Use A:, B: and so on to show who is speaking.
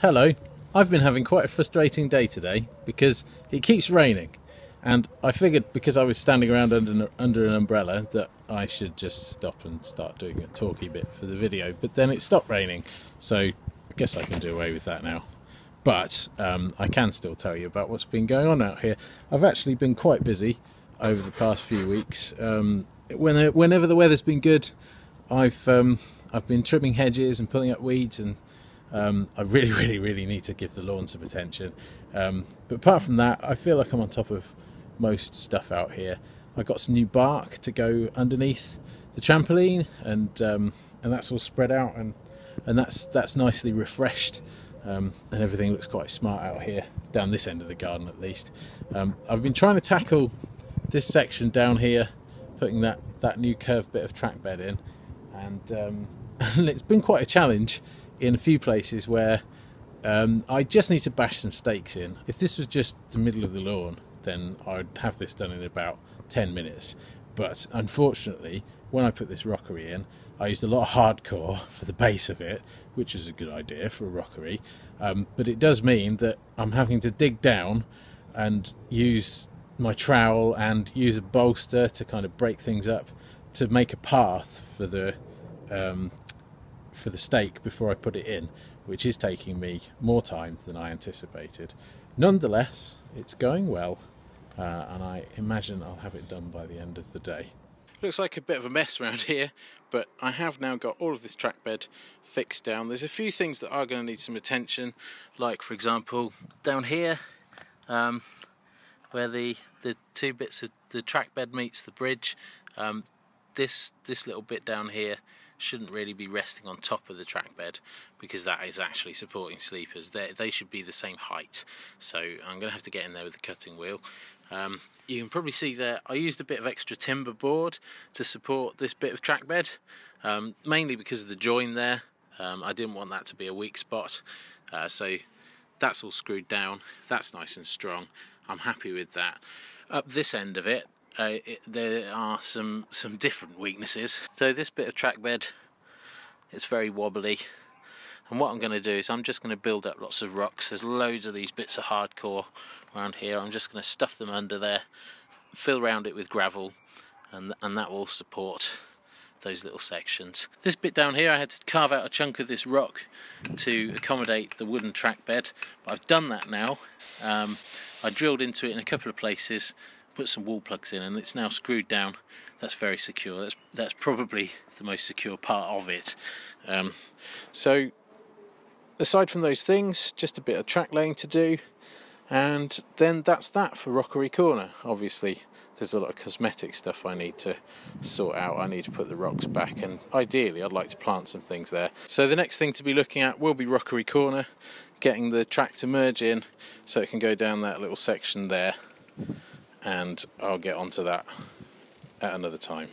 A: Hello. I've been having quite a frustrating day today because it keeps raining, and I figured because I was standing around under an umbrella that I should just stop and start doing a talky bit for the video, but then it stopped raining, so I guess I can do away with that now. But I can still tell you about what's been going on out here. I've actually been quite busy over the past few weeks. Whenever the weather's been good, I've been trimming hedges and pulling up weeds, and I really need to give the lawn some attention. But apart from that, I feel like I'm on top of most stuff out here. I got some new bark to go underneath the trampoline, and that's all spread out, and that's nicely refreshed, and everything looks quite smart out here, down this end of the garden at least. I've been trying to tackle this section down here, putting that new curved bit of trackbed in, and it's been quite a challenge in a few places where I just need to bash some stakes in. If this was just the middle of the lawn, then I'd have this done in about 10 minutes. But unfortunately, when I put this rockery in, I used a lot of hardcore for the base of it, which is a good idea for a rockery. But it does mean that I'm having to dig down and use my trowel and use a bolster to kind of break things up to make a path for the stake before I put it in, which is taking me more time than I anticipated. Nonetheless, it's going well, and I imagine I'll have it done by the end of the day. Looks like a bit of a mess around here, but I have now got all of this trackbed fixed down. There's a few things that are going to need some attention, like for example down here, where the two bits of the trackbed meets the bridge. This little bit down here shouldn't really be resting on top of the trackbed, because that is actually supporting sleepers. They should be the same height, so I'm going to have to get in there with the cutting wheel. You can probably see there I used a bit of extra timber board to support this bit of trackbed, mainly because of the join there. I didn't want that to be a weak spot, so that's all screwed down. That's nice and strong. I'm happy with that. Up this end of it, there are some different weaknesses. So this bit of trackbed, it's very wobbly, and what I'm going to do is I'm just going to build up lots of rocks. There's loads of these bits of hardcore around here. I'm just going to stuff them under there, fill around it with gravel, and that will support those little sections. This bit down here, I had to carve out a chunk of this rock to accommodate the wooden trackbed, but I've done that now. I drilled into it in a couple of places, put some wall plugs in, and it's now screwed down. That's very secure. That's probably the most secure part of it. So aside from those things, just a bit of track laying to do, and then that's that for Rockery Corner. Obviously there's a lot of cosmetic stuff I need to sort out. I need to put the rocks back, and ideally I'd like to plant some things there. So the next thing to be looking at will be Rockery Corner, getting the track to merge in so it can go down that little section there, and I'll get onto that at another time.